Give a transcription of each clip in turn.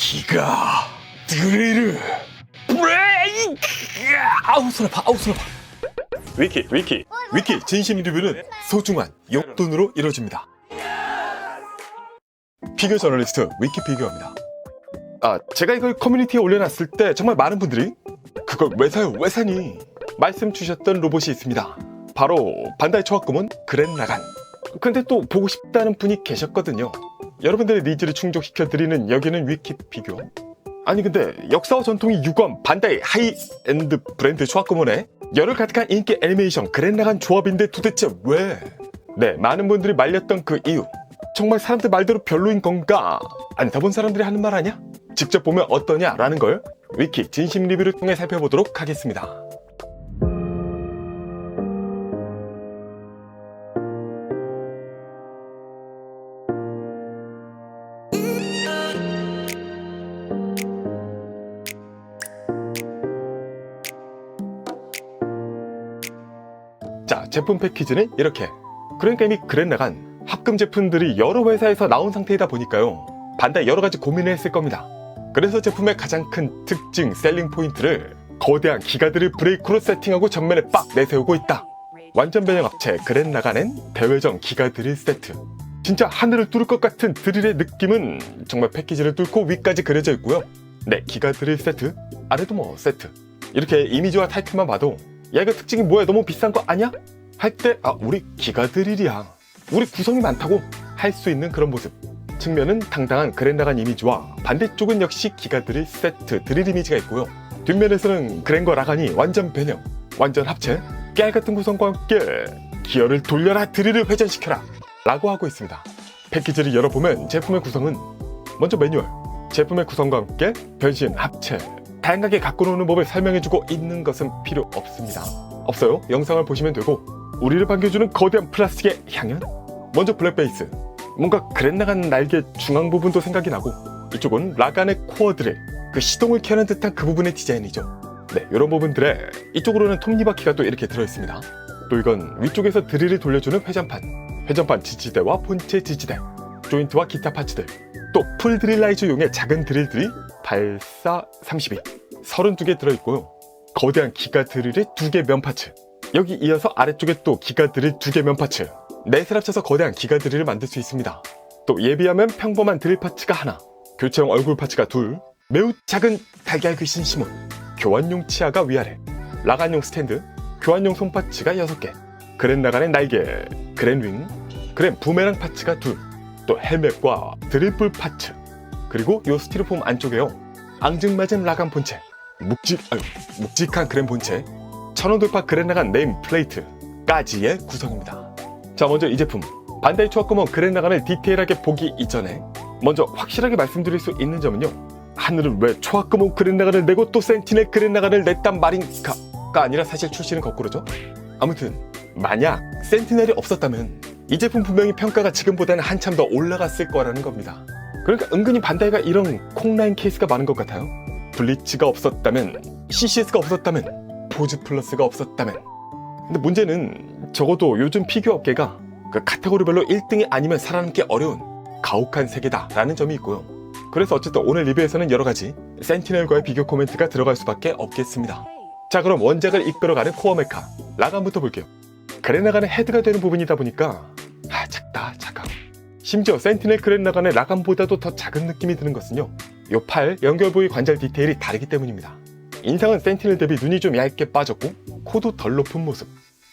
기가 드리르 브레이크. 아우 손 아파, 아우 손 아파. 위키 진심 리뷰는 소중한 용돈으로 이루어집니다. 피규어 저널리스트 위키 피규어입니다. 제가 이걸 커뮤니티에 올려놨을 때 정말 많은 분들이 그걸 왜 사요, 왜 사니 말씀 주셨던 로봇이 있습니다. 바로 반다이 초합금은 그랜라간. 근데 또 보고 싶다는 분이 계셨거든요. 여러분들의 니즈를 충족시켜드리는 여기는 위키 피규어. 아니 근데 역사와 전통이 유구한 반다이 하이엔드 브랜드 초합금원의 열을 가득한 인기 애니메이션 그랜라간 조합인데 도대체 왜? 네, 많은 분들이 말렸던 그 이유. 정말 사람들 말대로 별로인 건가? 안 타본 사람들이 하는 말 아니야? 직접 보면 어떠냐라는 걸 위키 진심 리뷰를 통해 살펴보도록 하겠습니다. 자, 제품 패키지는 이렇게. 그러니까 이미 그랜라간 합금 제품들이 여러 회사에서 나온 상태이다 보니까요, 반다이 여러가지 고민을 했을 겁니다. 그래서 제품의 가장 큰 특징, 셀링 포인트를 거대한 기가드릴 브레이크로 세팅하고 전면에 빡 내세우고 있다. 완전 변형 합체 그랜라간엔 대회전 기가드릴 세트. 진짜 하늘을 뚫을 것 같은 드릴의 느낌은 정말 패키지를 뚫고 위까지 그려져 있고요. 네, 기가드릴 세트, 아래도 뭐 세트. 이렇게 이미지와 타이틀만 봐도 야, 이거 특징이 뭐야, 너무 비싼 거 아니야? 할 때 우리 기가드릴이야, 우리 구성이 많다고 할 수 있는 그런 모습. 측면은 당당한 그랜라간 이미지와 반대쪽은 역시 기가드릴 세트 드릴 이미지가 있고요. 뒷면에서는 그랜과 라간이 완전 변형, 완전 합체, 깨알같은 구성과 함께 기어를 돌려라, 드릴을 회전시켜라 라고 하고 있습니다. 패키지를 열어보면 제품의 구성은 먼저 매뉴얼, 제품의 구성과 함께 변신, 합체, 다양하게 갖고 노는 법을 설명해주고 있는 것은 필요 없습니다. 없어요. 영상을 보시면 되고, 우리를 반겨주는 거대한 플라스틱의 향연? 먼저 블랙베이스, 뭔가 그랜라간 날개 중앙 부분도 생각이 나고, 이쪽은 라간의 코어 드릴, 그 시동을 켜는 듯한 그 부분의 디자인이죠. 네, 이런 부분들에 이쪽으로는 톱니바퀴가 또 이렇게 들어있습니다. 또 이건 위쪽에서 드릴을 돌려주는 회전판 지지대와 본체 지지대, 조인트와 기타 파츠들, 또 풀 드릴라이즈용의 작은 드릴들이 발사 32, 32개 들어있고요. 거대한 기가 드릴의 2개 면파츠, 여기 이어서 아래쪽에 또 기가 드릴 2개 면파츠, 넷을 합쳐서 거대한 기가 드릴을 만들 수 있습니다. 또 예비하면 평범한 드릴 파츠가 하나, 교체용 얼굴 파츠가 둘, 매우 작은 달걀 귀신 시몬, 교환용 치아가 위아래, 라간용 스탠드, 교환용 손 파츠가 6개, 그랜라간의 날개, 그랜윙, 그랜 부메랑 파츠가 둘, 또 헬멧과 드릴뿔 파츠, 그리고 요 스티로폼 안쪽에요, 앙증맞은 라간 본체, 묵직한 그랜 본체, 1000원 돌파 그랜라간 네임 플레이트까지의 구성입니다. 자, 먼저 이 제품 반다이 초합금원 그랜라간을 디테일하게 보기 이전에 먼저 확실하게 말씀드릴 수 있는 점은요, 하늘은 왜 초합금원 그랜라간을 내고 또 센티넬 그랜라간을 냈단 말인가가 아니라 사실 출시는 거꾸로죠. 아무튼 만약 센티넬이 없었다면 이 제품 분명히 평가가 지금보다는 한참 더 올라갔을 거라는 겁니다. 그러니까 은근히 반다이가 이런 콩라인 케이스가 많은 것 같아요. 블리츠가 없었다면, CCS가 없었다면, 포즈 플러스가 없었다면. 근데 문제는 적어도 요즘 피규어 업계가 그 카테고리별로 1등이 아니면 살아남기 어려운 가혹한 세계다라는 점이 있고요. 그래서 어쨌든 오늘 리뷰에서는 여러가지 센티넬과의 비교 코멘트가 들어갈 수밖에 없겠습니다. 자, 그럼 원작을 이끌어가는 코어 메카 라간부터 볼게요. 그랜라간의 헤드가 되는 부분이다 보니까 작다. 심지어 센티넬 그랜라간의 라간보다도 더 작은 느낌이 드는 것은요, 요 팔 연결 부위 관절 디테일이 다르기 때문입니다. 인상은 센티넬 대비 눈이 좀 얇게 빠졌고 코도 덜 높은 모습,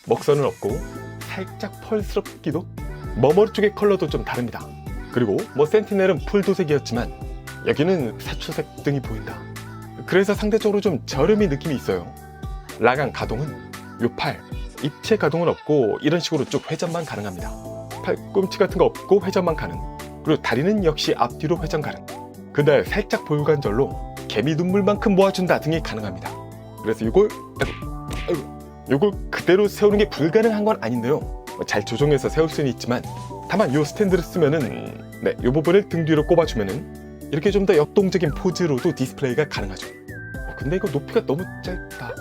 먹선은 없고 살짝 펄스럽기도, 머머리 쪽의 컬러도 좀 다릅니다. 그리고 센티넬은 풀 도색이었지만 여기는 사초색 등이 보인다. 그래서 상대적으로 좀 저렴이 느낌이 있어요. 라간 가동은 요 팔, 입체 가동은 없고 이런 식으로 쭉 회전만 가능합니다. 팔꿈치 같은 거 없고 회전만 가능. 그리고 다리는 역시 앞뒤로 회전 가능. 그날 살짝 볼관절로 개미 눈물만큼 모아준다 등이 가능합니다. 그래서 이걸 그대로 세우는 게 불가능한 건 아닌데요, 잘 조정해서 세울 수는 있지만, 다만 요 스탠드를 쓰면은 요 부분을 등 뒤로 꼽아주면은 이렇게 좀 더 역동적인 포즈로도 디스플레이가 가능하죠. 근데 이거 높이가 너무 짧다.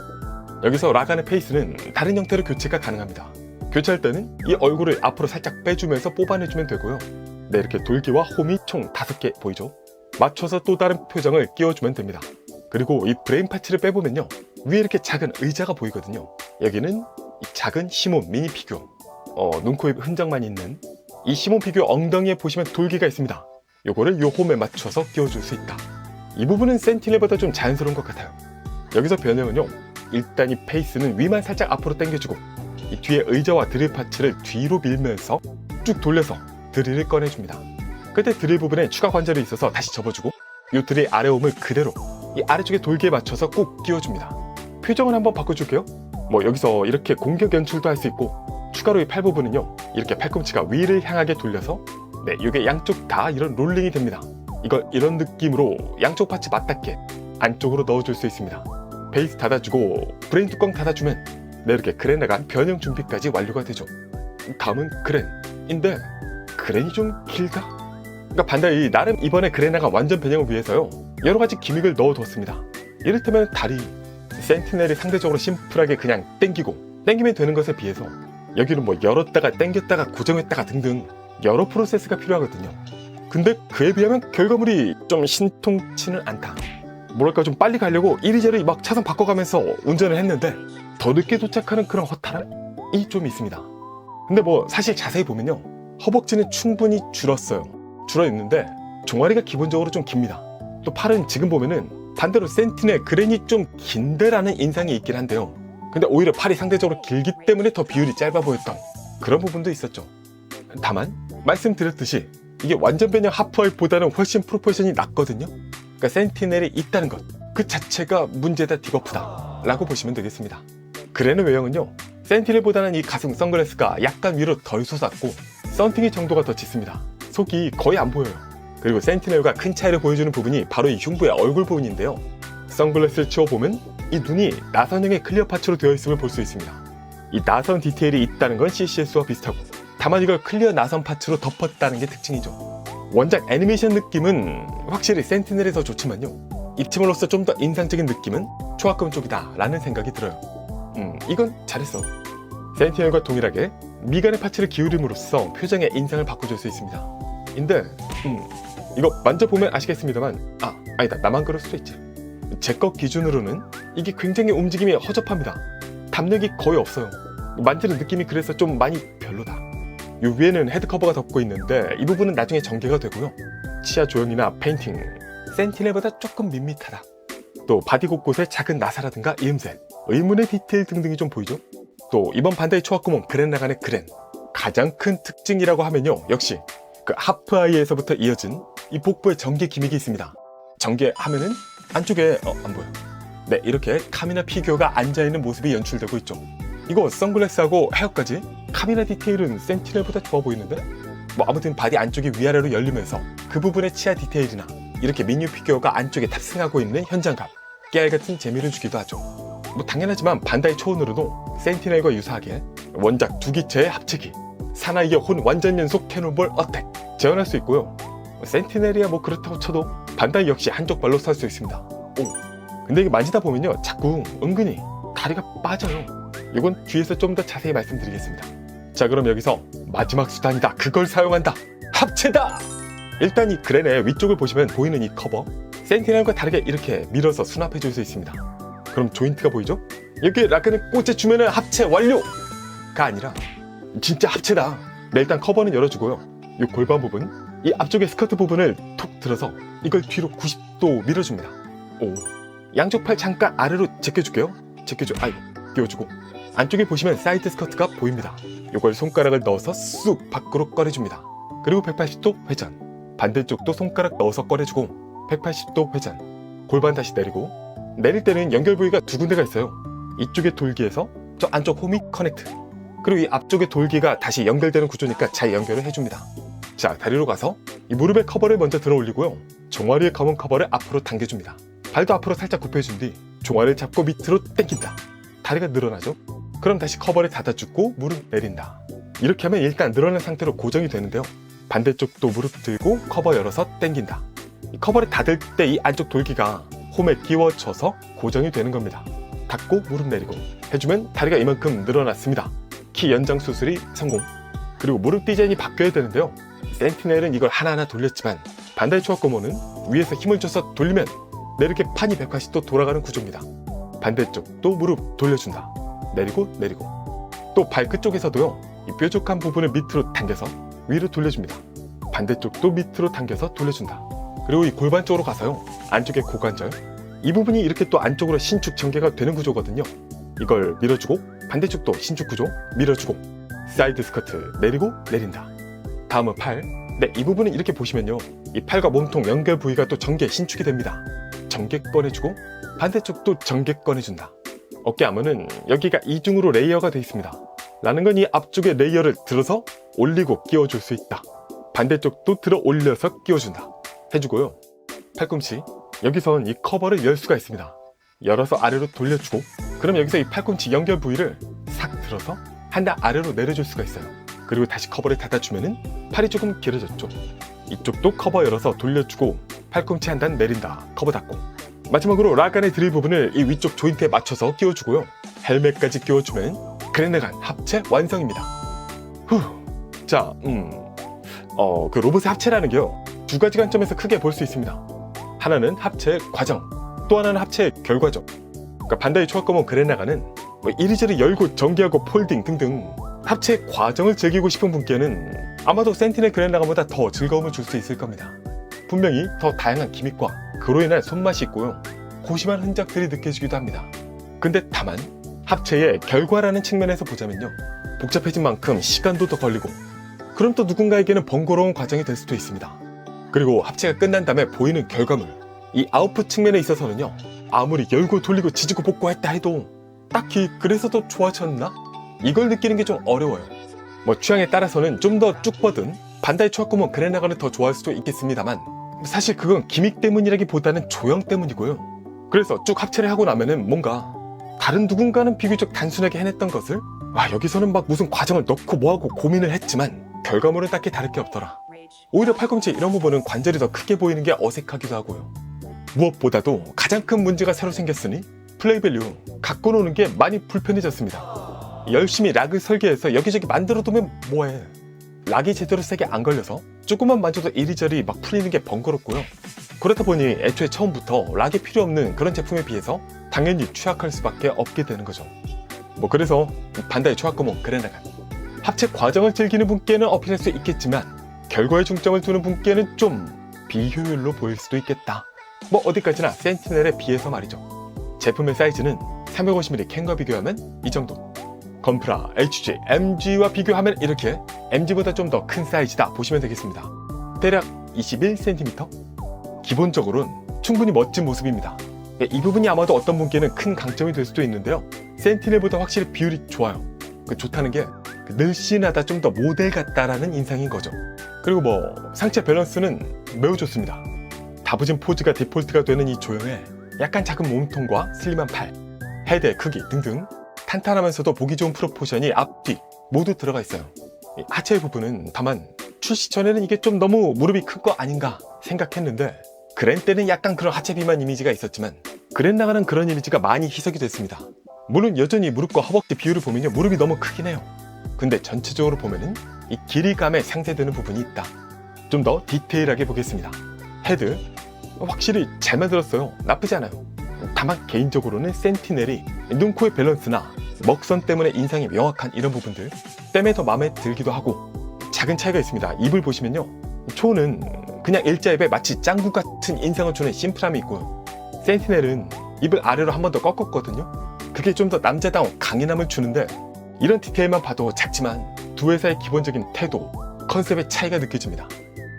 여기서 라간의 페이스는 다른 형태로 교체가 가능합니다. 교체할 때는 이 얼굴을 앞으로 살짝 빼주면서 뽑아내주면 되고요. 네, 이렇게 돌기와 홈이 총 5개 보이죠? 맞춰서 또 다른 표정을 끼워주면 됩니다. 그리고 이 브레인 파츠를 빼보면요, 위에 이렇게 작은 의자가 보이거든요. 여기는 이 작은 시몬 미니 피규어, 눈, 코, 입 흔적만 있는 이 시몬 피규어 엉덩이에 보시면 돌기가 있습니다. 요거를 요 홈에 맞춰서 끼워줄 수 있다. 이 부분은 센티넬보다 좀 자연스러운 것 같아요. 여기서 변형은요, 일단 이 페이스는 위만 살짝 앞으로 당겨주고 이 뒤에 의자와 드릴 파츠를 뒤로 밀면서 쭉 돌려서 드릴을 꺼내줍니다. 그때 드릴 부분에 추가 관절이 있어서 다시 접어주고 이 드릴 아래 홈을 그대로 이 아래쪽에 돌기에 맞춰서 꼭 끼워줍니다. 표정을 한번 바꿔줄게요. 여기서 이렇게 공격 연출도 할 수 있고, 추가로 이 팔 부분은요, 이렇게 팔꿈치가 위를 향하게 돌려서 이게 양쪽 다 이런 롤링이 됩니다. 이걸 이런 느낌으로 양쪽 파츠 맞닿게 안쪽으로 넣어줄 수 있습니다. 베이스 닫아주고 브레인 뚜껑 닫아주면 이렇게 그랜 나간 변형 준비까지 완료가 되죠. 다음은 그랜인데, 그랜이 좀 길다? 그러니까 반다이 나름 이번에 그랜 나간 완전 변형을 위해서요, 여러가지 기믹을 넣어뒀습니다. 이를테면 다리, 센티넬이 상대적으로 심플하게 그냥 당기면 되는 것에 비해서 여기는 열었다가 당겼다가 고정했다가 등등 여러 프로세스가 필요하거든요. 근데 그에 비하면 결과물이 좀 신통치는 않다. 뭐랄까, 좀 빨리 가려고 이리저리 막 차선 바꿔가면서 운전을 했는데 더 늦게 도착하는 그런 허탈함이 좀 있습니다. 근데 사실 자세히 보면요, 허벅지는 충분히 줄어있는데 종아리가 기본적으로 좀 깁니다. 또 팔은 지금 보면은 반대로 센티넬 그랜이 좀 긴데라는 인상이 있긴 한데요, 근데 오히려 팔이 상대적으로 길기 때문에 더 비율이 짧아 보였던 그런 부분도 있었죠. 다만 말씀드렸듯이 이게 완전 변형 하프아이보다는 훨씬 프로포션이 낮거든요. 그러니까 센티넬이 있다는 것 그 자체가 문제다, 디거프다 라고 보시면 되겠습니다. 그랜의 외형은요, 센티넬보다는 이 가슴 선글라스가 약간 위로 덜 솟았고 썬팅의 정도가 더 짙습니다. 속이 거의 안 보여요. 그리고 센티넬과 큰 차이를 보여주는 부분이 바로 이 흉부의 얼굴 부분인데요, 선글라스를 치워보면 이 눈이 나선형의 클리어 파츠로 되어 있음을 볼 수 있습니다. 이 나선 디테일이 있다는 건 CCS와 비슷하고, 다만 이걸 클리어 나선 파츠로 덮었다는 게 특징이죠. 원작 애니메이션 느낌은 확실히 센티넬이 더 좋지만요, 입체물로서 좀 더 인상적인 느낌은 초합금 쪽이다 라는 생각이 들어요. 이건 잘했어. 센티넬과 동일하게 미간의 파츠를 기울임으로써 표정의 인상을 바꿔줄 수 있습니다. 근데 이거 만져보면 아시겠습니다만, 아니다, 나만 그럴 수도 있지. 제 것 기준으로는 이게 굉장히 움직임이 허접합니다. 담력이 거의 없어요. 만지는 느낌이 그래서 좀 많이 별로다. 이 위에는 헤드커버가 덮고 있는데 이 부분은 나중에 전개가 되고요, 치아 조형이나 페인팅, 센티넬보다 조금 밋밋하다. 또 바디 곳곳에 작은 나사라든가 이음새, 의문의 디테일 등등이 좀 보이죠. 또 이번 반다이 초합구몬 그랜 라간의 그랜 가장 큰 특징이라고 하면요, 역시 그 하프아이에서부터 이어진 이 복부에 전개 기믹이 있습니다. 전개하면은 안쪽에 안 보여. 이렇게 카미나 피규어가 앉아있는 모습이 연출되고 있죠. 이거 선글라스하고 헤어까지 카미나 디테일은 센티넬보다 좋아 보이는데? 아무튼 바디 안쪽이 위아래로 열리면서 그 부분의 치아 디테일이나 이렇게 미니 피규어가 안쪽에 탑승하고 있는 현장감, 깨알같은 재미를 주기도 하죠. 당연하지만 반다이 초원으로도 센티넬과 유사하게 원작 두 기체의 합체기, 사나이의 혼 완전 연속 캐논볼 어택 재현할 수 있고요, 센티넬이야 그렇다고 쳐도 반다이 역시 한쪽 발로 설 수 있습니다. 근데 이게 만지다 보면요, 자꾸 은근히 다리가 빠져요. 이건 뒤에서 좀 더 자세히 말씀드리겠습니다. 자, 그럼 여기서 마지막 수단이다, 그걸 사용한다, 합체다! 일단 이 그랜의 위쪽을 보시면 보이는 이 커버, 센티넬과 다르게 이렇게 밀어서 수납해 줄 수 있습니다. 그럼 조인트가 보이죠? 여기에 라칸을 꽂아주면 합체 완료가 아니라 진짜 합체다. 일단 커버는 열어주고요, 이 골반 부분, 이 앞쪽에 스커트 부분을 톡 들어서 이걸 뒤로 90도 밀어줍니다. 양쪽 팔 잠깐 아래로 제껴줄게요. 끼워주고 안쪽에 보시면 사이드 스커트가 보입니다. 이걸 손가락을 넣어서 쑥 밖으로 꺼내줍니다. 그리고 180도 회전, 반대쪽도 손가락 넣어서 꺼내주고 180도 회전, 골반 다시 내리고, 내릴 때는 연결 부위가 두 군데가 있어요. 이쪽의 돌기에서 저 안쪽 홈이 커넥트, 그리고 이 앞쪽의 돌기가 다시 연결되는 구조니까 잘 연결을 해줍니다. 자, 다리로 가서 이 무릎의 커버를 먼저 들어 올리고요, 종아리의 검은 커버를 앞으로 당겨줍니다. 발도 앞으로 살짝 굽혀준 뒤 종아리를 잡고 밑으로 당긴다. 다리가 늘어나죠? 그럼 다시 커버를 닫아주고 무릎 내린다. 이렇게 하면 일단 늘어난 상태로 고정이 되는데요, 반대쪽도 무릎 들고 커버 열어서 당긴다. 이 커버를 닫을 때 이 안쪽 돌기가 홈에 끼워져서 고정이 되는 겁니다. 닫고 무릎 내리고 해주면 다리가 이만큼 늘어났습니다. 키 연장 수술이 성공. 그리고 무릎 디자인이 바뀌어야 되는데요, 센티넬은 이걸 하나하나 돌렸지만 반다이 초합고모는 위에서 힘을 줘서 돌리면 내리게 판이 180도 돌아가는 구조입니다. 반대쪽도 무릎 돌려준다. 내리고 내리고. 또 발끝 쪽에서도요. 이 뾰족한 부분을 밑으로 당겨서 위로 돌려줍니다. 반대쪽도 밑으로 당겨서 돌려준다. 그리고 이 골반 쪽으로 가서요. 안쪽에 고관절. 이 부분이 이렇게 또 안쪽으로 신축 전개가 되는 구조거든요. 이걸 밀어주고 반대쪽도 신축 구조 밀어주고 사이드 스쿼트 내리고 내린다. 다음은 팔. 네, 이 부분은 이렇게 보시면요. 이 팔과 몸통 연결 부위가 또 전개 신축이 됩니다. 전개 꺼내주고 반대쪽도 전개 꺼내준다. 어깨 아머는 여기가 이중으로 레이어가 되어 있습니다. 라는 건 이 앞쪽에 레이어를 들어서 올리고 끼워줄 수 있다. 반대쪽도 들어 올려서 끼워준다. 해주고요. 팔꿈치. 여기선 이 커버를 열 수가 있습니다. 열어서 아래로 돌려주고 그럼 여기서 이 팔꿈치 연결 부위를 싹 들어서 한 단 아래로 내려줄 수가 있어요. 그리고 다시 커버를 닫아주면은 팔이 조금 길어졌죠. 이쪽도 커버 열어서 돌려주고 팔꿈치 한 단 내린다. 커버 닫고 마지막으로 락 안의 드릴 부분을 이 위쪽 조인트에 맞춰서 끼워주고요. 헬멧까지 끼워주면 그랜라간 합체 완성입니다. 자, 그 로봇의 합체라는 게요. 두 가지 관점에서 크게 볼 수 있습니다. 하나는 합체의 과정, 또 하나는 합체의 결과죠. 그러니까 반다이 초합검은 그랜라간은 뭐 이리저리 열고 전개하고 폴딩 등등 합체의 과정을 즐기고 싶은 분께는 아마도 센티넬 그랜라간보다 더 즐거움을 줄 수 있을 겁니다. 분명히 더 다양한 기믹과 그로 인한 손맛이 있고요. 고심한 흔적들이 느껴지기도 합니다. 근데 다만 합체의 결과라는 측면에서 보자면요. 복잡해진 만큼 시간도 더 걸리고 그럼 또 누군가에게는 번거로운 과정이 될 수도 있습니다. 그리고 합체가 끝난 다음에 보이는 결과물, 이 아웃풋 측면에 있어서는요. 아무리 열고 돌리고 지지고 볶고 했다 해도 딱히 그래서 더 좋아졌나? 이걸 느끼는 게 좀 어려워요. 뭐 취향에 따라서는 좀 더 쭉 뻗은 반다이 초합검은 그랜라간을 더 좋아할 수도 있겠습니다만 사실 그건 기믹 때문이라기보다는 조형 때문이고요. 그래서 쭉 합체를 하고 나면은 뭔가 다른 누군가는 비교적 단순하게 해냈던 것을 여기서는 막 무슨 과정을 넣고 뭐하고 고민을 했지만 결과물은 딱히 다를 게 없더라. 오히려 팔꿈치 이런 부분은 관절이 더 크게 보이는 게 어색하기도 하고요. 무엇보다도 가장 큰 문제가 새로 생겼으니 플레이 밸류 갖고 노는 게 많이 불편해졌습니다. 열심히 락을 설계해서 여기저기 만들어두면 뭐해. 락이 제대로 세게 안 걸려서 조금만 만져도 이리저리 막 풀리는 게 번거롭고요. 그렇다 보니 애초에 처음부터 락이 필요 없는 그런 제품에 비해서 당연히 취약할 수밖에 없게 되는 거죠. 뭐 그래서 반다이 초합검은 그랜라간 합체 과정을 즐기는 분께는 어필할 수 있겠지만 결과에 중점을 두는 분께는 좀 비효율로 보일 수도 있겠다. 뭐 어디까지나 센티넬에 비해서 말이죠. 제품의 사이즈는 350mm 캔과 비교하면 이 정도. 건프라, HG, MG와 비교하면 이렇게 MG보다 좀 더 큰 사이즈다 보시면 되겠습니다. 대략 21cm? 기본적으로는 충분히 멋진 모습입니다. 이 부분이 아마도 어떤 분께는 큰 강점이 될 수도 있는데요. 센티넬보다 확실히 비율이 좋아요. 좋다는 게 늘씬하다 좀 더 모델 같다라는 인상인 거죠. 그리고 뭐 상체 밸런스는 매우 좋습니다. 다부진 포즈가 디폴트가 되는 이 조형에 약간 작은 몸통과 슬림한 팔, 헤드의 크기 등등 탄탄하면서도 보기 좋은 프로포션이 앞뒤 모두 들어가 있어요. 하체 부분은 다만 출시 전에는 이게 좀 너무 무릎이 큰 거 아닌가 생각했는데 그랜 때는 약간 그런 하체 비만 이미지가 있었지만 그랜라간은 그런 이미지가 많이 희석이 됐습니다. 물론 여전히 무릎과 허벅지 비율을 보면요 무릎이 너무 크긴 해요. 근데 전체적으로 보면은 이 길이감에 상쇄되는 부분이 있다. 좀 더 디테일하게 보겠습니다. 헤드 확실히 잘 만들었어요. 나쁘지 않아요. 다만 개인적으로는 센티넬이 눈, 코의 밸런스나 먹선 때문에 인상이 명확한 이런 부분들 때문에 더 마음에 들기도 하고 작은 차이가 있습니다. 입을 보시면요 초는 그냥 일자입에 마치 짱구 같은 인상을 주는 심플함이 있고요. 센티넬은 입을 아래로 한 번 더 꺾었거든요. 그게 좀 더 남자다운 강인함을 주는데 이런 디테일만 봐도 작지만 두 회사의 기본적인 태도, 컨셉의 차이가 느껴집니다.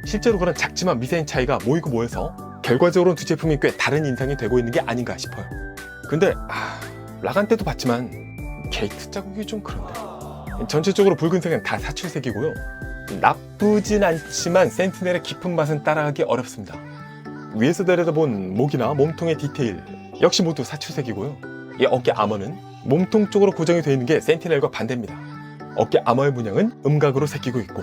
실제로 그런 작지만 미세한 차이가 모이고 모여서 결과적으로는 두 제품이 꽤 다른 인상이 되고 있는 게 아닌가 싶어요. 근데 라간 때도 봤지만 게이트 자국이 좀 그런데 전체적으로 붉은색은 다 사출색이고요. 나쁘진 않지만 센티넬의 깊은 맛은 따라가기 어렵습니다. 위에서 내려다본 목이나 몸통의 디테일 역시 모두 사출색이고요. 이 어깨 아머는 몸통 쪽으로 고정이 되어 있는 게 센티넬과 반대입니다. 어깨 아머의 문양은 음각으로 새기고 있고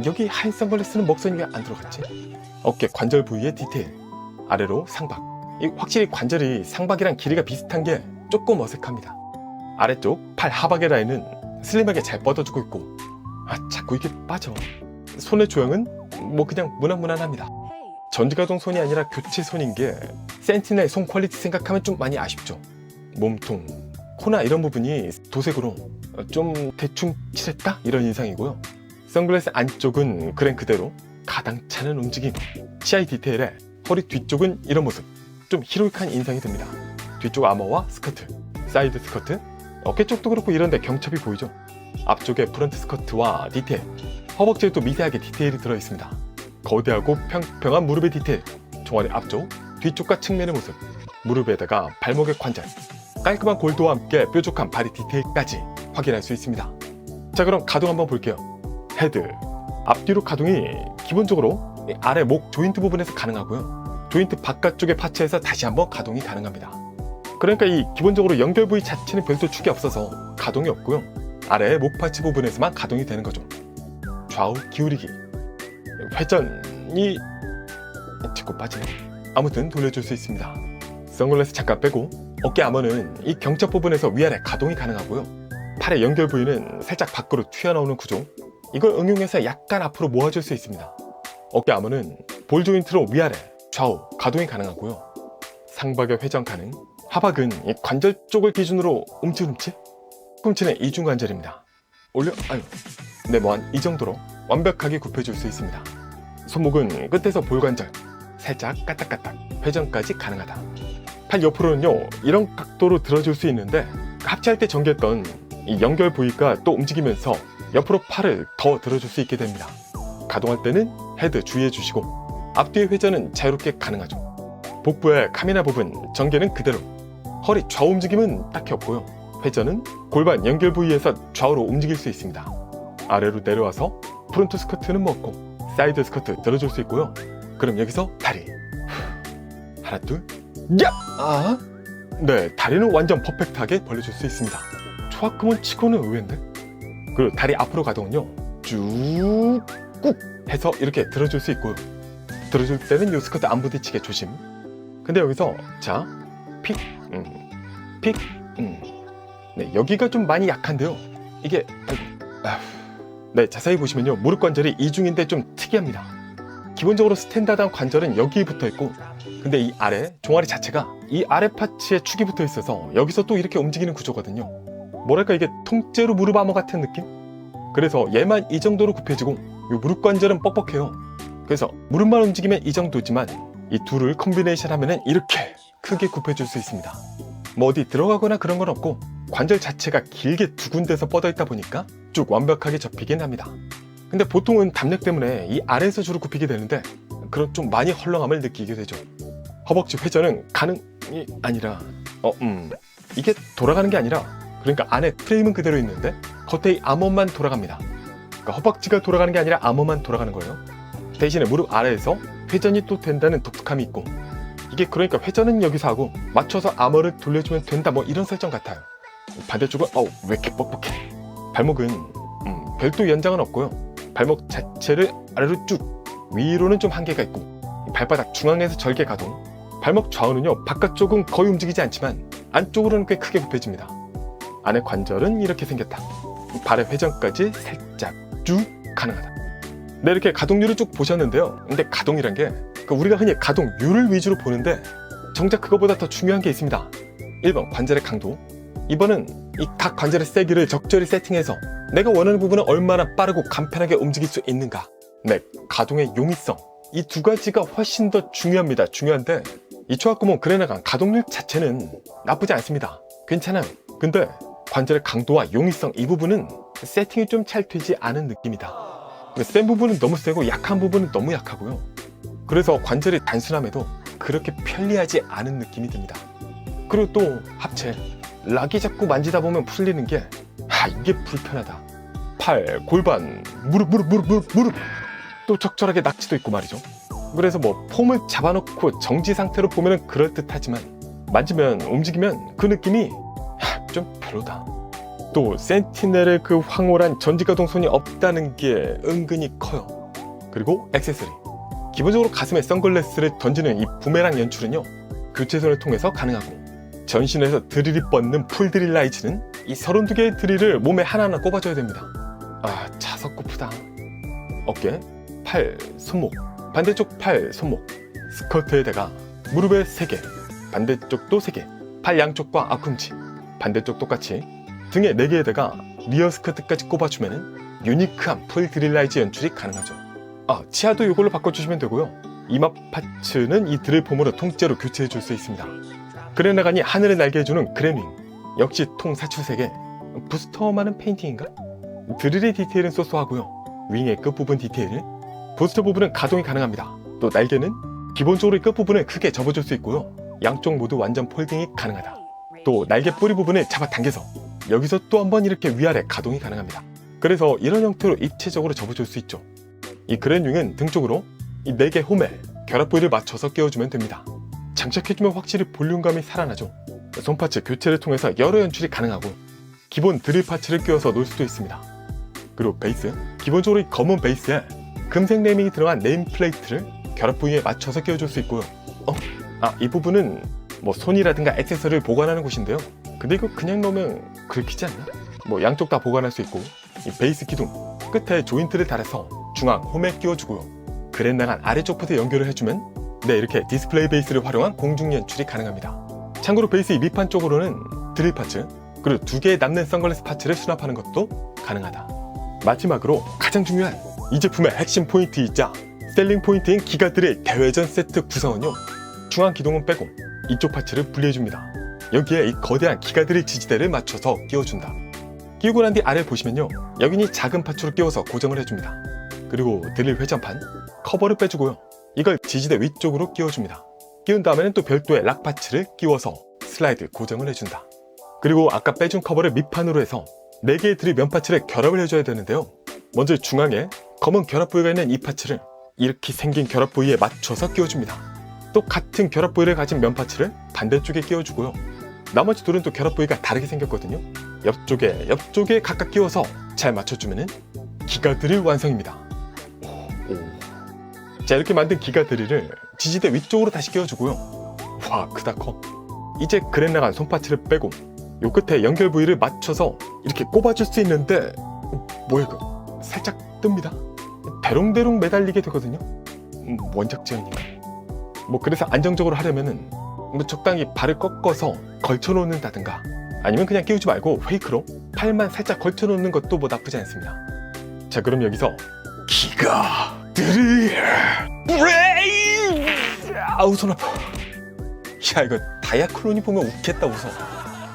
여기 하얀 선글라스는 먹선이 왜 안 들어갔지? 어깨 관절 부위의 디테일 아래로 상박 확실히 관절이 상박이랑 길이가 비슷한 게 조금 어색합니다. 아래쪽 팔 하박의 라인은 슬림하게 잘 뻗어주고 있고 자꾸 이게 빠져. 손의 조형은 뭐 그냥 무난무난합니다. 전지가동 손이 아니라 교체 손인 게 센티넬 손 퀄리티 생각하면 좀 많이 아쉽죠. 몸통, 코나 이런 부분이 도색으로 좀 대충 칠했다? 이런 인상이고요. 선글라스 안쪽은 그냥 그대로 가당차는 움직임, CI 디테일에 허리 뒤쪽은 이런 모습, 좀 히로이크한 인상이 듭니다. 뒤쪽 아머와 스커트, 사이드 스커트, 어깨 쪽도 그렇고 이런데 경첩이 보이죠. 앞쪽에 프런트 스커트와 디테일, 허벅지에도 미세하게 디테일이 들어있습니다. 거대하고 평평한 무릎의 디테일, 종아리 앞쪽, 뒤쪽과 측면의 모습, 무릎에다가 발목의 관절, 깔끔한 골드와 함께 뾰족한 바디 디테일까지 확인할 수 있습니다. 자, 그럼 가동 한번 볼게요. 헤드, 앞뒤로 가동이 기본적으로 아래 목 조인트 부분에서 가능하고요. 조인트 바깥쪽의 파츠에서 다시 한번 가동이 가능합니다. 그러니까 이 기본적으로 연결 부위 자체는 별도 축이 없어서 가동이 없고요. 아래 목 파츠 부분에서만 가동이 되는 거죠. 좌우 기울이기, 회전이 짚고 빠지네. 아무튼 돌려줄 수 있습니다. 선글라스 잠깐 빼고 어깨 아머는 이 경첩 부분에서 위아래 가동이 가능하고요. 팔의 연결 부위는 살짝 밖으로 튀어나오는 구조, 이걸 응용해서 약간 앞으로 모아줄 수 있습니다. 어깨 아머는 볼 조인트로 위아래 좌우 가동이 가능하고요. 상박의 회전 가능, 하박은 이 관절 쪽을 기준으로 움찔움찔, 꿈치는 이중관절입니다. 올려, 아유, 네모한 이 정도로 완벽하게 굽혀줄 수 있습니다. 손목은 끝에서 볼관절, 살짝 까딱까딱 회전까지 가능하다. 팔 옆으로는요, 이런 각도로 들어줄 수 있는데 합체할 때 전개했던 이 연결 부위가 또 움직이면서 옆으로 팔을 더 들어줄 수 있게 됩니다. 가동할 때는 헤드 주의해 주시고 앞뒤의 회전은 자유롭게 가능하죠. 복부의 카미나 부분 전개는 그대로, 허리 좌우 움직임은 딱히 없고요. 회전은 골반 연결 부위에서 좌우로 움직일 수 있습니다. 아래로 내려와서 프론트 스커트는 먹고 사이드 스커트 들어줄 수 있고요. 그럼 여기서 다리, 하나 둘, 야! 아, 네, 다리는 완전 퍼펙트하게 벌려줄 수 있습니다. 초합금은 치고는 의외인데. 그리고 다리 앞으로 가동은요, 쭉 꾹 해서 이렇게 들어줄 수 있고요. 들어줄 때는 이 스커트 안 부딪히게 조심. 근데 여기서 자, 픽, 픽, 네, 여기가 좀 많이 약한데요. 이게 네, 자세히 보시면요, 무릎 관절이 이중인데 좀 특이합니다. 기본적으로 스탠다드한 관절은 여기 붙어 있고, 근데 이 아래 종아리 자체가 이 아래 파츠에 축이 붙어 있어서 여기서 또 이렇게 움직이는 구조거든요. 뭐랄까, 이게 통째로 무릎 아머 같은 느낌? 그래서 얘만 이 정도로 굽혀지고 이 무릎 관절은 뻑뻑해요. 그래서 무릎만 움직이면 이 정도지만 이 둘을 컨비네이션 하면은 이렇게 크게 굽혀줄 수 있습니다. 뭐 어디 들어가거나 그런 건 없고 관절 자체가 길게 두 군데서 뻗어 있다 보니까 쭉 완벽하게 접히긴 합니다. 근데 보통은 담력 때문에 이 아래에서 주로 굽히게 되는데 그런 좀 많이 헐렁함을 느끼게 되죠. 허벅지 회전은 가능이 아니라 이게 돌아가는 게 아니라, 그러니까 안에 프레임은 그대로 있는데 겉에 이 아머만 돌아갑니다. 그러니까 허벅지가 돌아가는 게 아니라 아머만 돌아가는 거예요. 대신에 무릎 아래에서 회전이 또 된다는 독특함이 있고, 이게 그러니까 회전은 여기서 하고 맞춰서 아머를 돌려주면 된다, 뭐 이런 설정 같아요. 반대쪽은 왜 이렇게 뻑뻑해. 발목은 별도 연장은 없고요. 발목 자체를 아래로 쭉, 위로는 좀 한계가 있고, 발바닥 중앙에서 절개 가동. 발목 좌우는요, 바깥쪽은 거의 움직이지 않지만 안쪽으로는 꽤 크게 굽혀집니다. 안에 관절은 이렇게 생겼다. 발의 회전까지 살짝 쭉 가능하다. 네, 이렇게 가동률을 쭉 보셨는데요. 근데 가동이란 게 우리가 흔히 가동률을 위주로 보는데 정작 그거보다 더 중요한 게 있습니다. 1번 관절의 강도, 2번은 이 각 관절의 세기를 적절히 세팅해서 내가 원하는 부분을 얼마나 빠르고 간편하게 움직일 수 있는가. 네, 가동의 용이성, 이 두 가지가 훨씬 더 중요합니다. 중요한데 이 초합구멍 그래나간 가동률 자체는 나쁘지 않습니다. 괜찮아요. 근데 관절의 강도와 용이성, 이 부분은 세팅이 좀 잘 되지 않은 느낌이다. 센 부분은 너무 세고 약한 부분은 너무 약하고요. 그래서 관절이 단순함에도 그렇게 편리하지 않은 느낌이 듭니다. 그리고 또 합체, 락이 자꾸 만지다 보면 풀리는 게 이게 불편하다. 팔, 골반, 무릎 또 적절하게 낙지도 있고 말이죠. 그래서 뭐 폼을 잡아놓고 정지 상태로 보면 그럴듯하지만 만지면 움직이면 그 느낌이 좀 별로다. 또 센티넬의 그 황홀한 전지가동 손이 없다는 게 은근히 커요. 그리고 액세서리, 기본적으로 가슴에 선글라스를 던지는 이 부메랑 연출은요, 교체선을 통해서 가능하고, 전신에서 드릴이 뻗는 풀드릴 라이즈는 이 32개의 드릴을 몸에 하나하나 꼽아줘야 됩니다. 자석 고프다. 어깨, 팔, 손목, 반대쪽 팔, 손목, 스커트에다가 무릎에 3개, 반대쪽도 3개, 팔 양쪽과 앞꿈치, 반대쪽 똑같이 등에 4개에다가 리어 스커트까지 꼽아주면 유니크한 풀 드릴라이즈 연출이 가능하죠. 치아도 이걸로 바꿔주시면 되고요. 이마 파츠는 이 드릴 폼으로 통째로 교체해줄 수 있습니다. 그래나간이 하늘을 날게 해주는 그램윙, 역시 통 사출색에 부스터만은 페인팅인가? 드릴의 디테일은 소소하고요. 윙의 끝부분 디테일, 부스터 부분은 가동이 가능합니다. 또 날개는 기본적으로 이 끝부분을 크게 접어줄 수 있고요. 양쪽 모두 완전 폴딩이 가능하다. 또 날개 뿌리 부분을 잡아당겨서 여기서 또 한번 이렇게 위아래 가동이 가능합니다. 그래서 이런 형태로 입체적으로 접어줄 수 있죠. 이 그랜윙은 등 쪽으로 이 4개 홈에 결합 부위를 맞춰서 끼워주면 됩니다. 장착해주면 확실히 볼륨감이 살아나죠. 손파츠 교체를 통해서 여러 연출이 가능하고 기본 드릴 파츠를 끼워서 놓을 수도 있습니다. 그리고 베이스, 기본적으로 이 검은 베이스에 금색 네이밍이 들어간 네임 플레이트를 결합 부위에 맞춰서 끼워줄 수 있고요. 이 부분은 뭐 손이라든가 액세서리를 보관하는 곳인데요. 근데 이거 그냥 넣으면 긁히지 않나? 뭐 양쪽 다 보관할 수 있고 이 베이스 기둥 끝에 조인트를 달아서 중앙 홈에 끼워주고요. 그랜나간 아래쪽부터 연결을 해주면 이렇게 디스플레이 베이스를 활용한 공중 연출이 가능합니다. 참고로 베이스 밑판 쪽으로는 드릴 파츠 그리고 2개의 남는 선글라스 파츠를 수납하는 것도 가능하다. 마지막으로 가장 중요한 이 제품의 핵심 포인트이자 셀링 포인트인 기가드릴 대회전 세트 구성은요. 중앙 기둥은 빼고 이쪽 파츠를 분리해줍니다. 여기에 이 거대한 기가드릴 지지대를 맞춰서 끼워준다. 끼우고 난 뒤 아래를 보시면요. 여기는 작은 파츠로 끼워서 고정을 해줍니다. 그리고 드릴 회전판, 커버를 빼주고요. 이걸 지지대 위쪽으로 끼워줍니다. 끼운 다음에는 또 별도의 락 파츠를 끼워서 슬라이드 고정을 해준다. 그리고 아까 빼준 커버를 밑판으로 해서 4개의 드릴 면 파츠를 결합을 해줘야 되는데요. 먼저 중앙에 검은 결합 부위가 있는 이 파츠를 이렇게 생긴 결합 부위에 맞춰서 끼워줍니다. 또 같은 결합 부위를 가진 면 파츠를 반대쪽에 끼워주고요. 나머지 둘은 또 결합 부위가 다르게 생겼거든요. 옆쪽에 각각 끼워서 잘 맞춰주면 기가드릴 완성입니다. 자, 이렇게 만든 기가드릴을 지지대 위쪽으로 다시 끼워주고요. 와, 크다 커. 이제 그랜나간 손파츠를 빼고 요 끝에 연결 부위를 맞춰서 이렇게 꼽아줄 수 있는데 뭐야 이거 살짝 뜹니다. 대롱대롱 매달리게 되거든요. 원작 제형인가? 그래서 안정적으로 하려면은 적당히 발을 꺾어서 걸쳐놓는다든가 아니면 그냥 끼우지 말고 페이크로 팔만 살짝 걸쳐놓는 것도 나쁘지 않습니다. 자, 그럼 여기서 기가드릴 아우 손 아파. 야, 이거 다이아클론이 보면 웃겠다 웃어.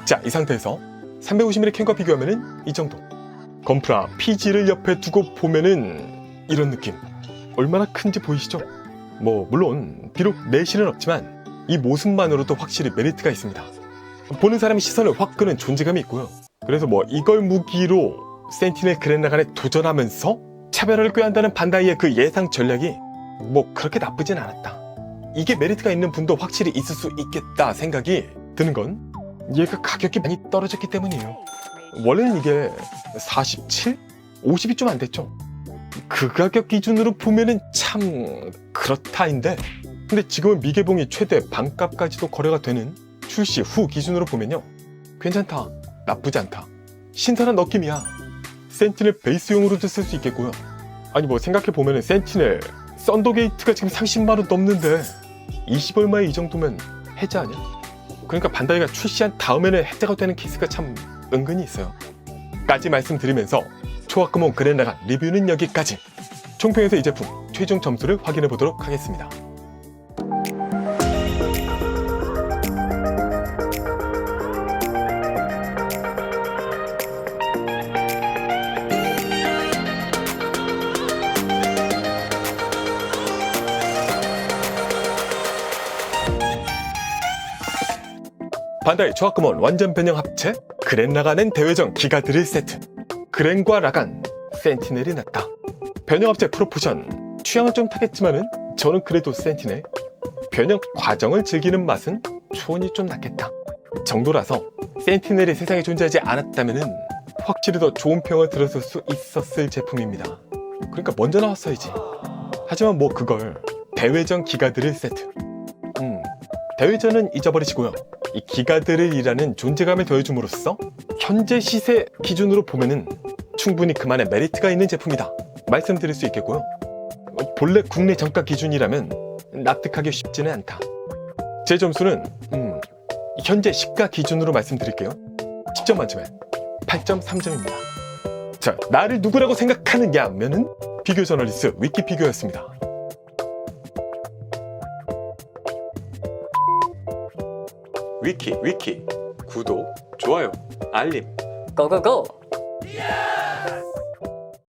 자, 이 상태에서 350mm 캔과 비교하면은 이 정도. 건프라 PG를 옆에 두고 보면은 이런 느낌. 얼마나 큰지 보이시죠? 물론 비록 내실은 없지만 이 모습만으로도 확실히 메리트가 있습니다. 보는 사람의 시선을 확 끄는 존재감이 있고요. 그래서 이걸 무기로 센티넬 그랜나간에 도전하면서 차별화를 꾀한다는 반다이의 그 예상 전략이 그렇게 나쁘진 않았다. 이게 메리트가 있는 분도 확실히 있을 수 있겠다 생각이 드는 건 얘가 가격이 많이 떨어졌기 때문이에요. 원래는 이게 47? 50이 좀 안 됐죠. 그 가격 기준으로 보면은 참 그렇다인데 근데 지금은 미개봉이 최대 반값까지도 거래가 되는 출시 후 기준으로 보면요. 괜찮다. 나쁘지 않다. 신선한 느낌이야. 센티넬 베이스용으로도 쓸 수 있겠고요. 아니 생각해보면은 센티넬 썬더게이트가 지금 30만원 넘는데 20얼마에 이 정도면 해자 아니야? 그러니까 반다이가 출시한 다음에는 해자가 되는 케이스가 참 은근히 있어요. 까지 말씀드리면서 초합금온 그랜나간 리뷰는 여기까지. 총평에서 이 제품 최종 점수를 확인해 보도록 하겠습니다. 반다이 초합금온 완전 변형 합체 그랜나간엔 대회전 기가드릴 세트. 그랜과 라간 센티넬이 낫다. 변형 합체 프로포션 취향은 좀 타겠지만은 저는 그래도 센티넬. 변형 과정을 즐기는 맛은 초원이 좀 낫겠다 정도라서 센티넬이 세상에 존재하지 않았다면은 확실히 더 좋은 평을 들었을 수 있었을 제품입니다. 그러니까 먼저 나왔어야지. 하지만 그걸 대회전 기가드릴 세트. 대회전은 잊어버리시고요. 이 기가드릴이라는 존재감을 더해줌으로써 현재 시세 기준으로 보면은 충분히 그만의 메리트가 있는 제품이다 말씀드릴 수 있겠고요. 본래 국내 정가 기준이라면 납득하기 쉽지는 않다. 제 점수는 현재 시가 기준으로 말씀드릴게요. 10점 만점에 8.3점입니다. 자, 나를 누구라고 생각하느냐면은 비교 저널리스트 위키피규어였습니다. 위키 구독, 좋아요, 알림. 고고고!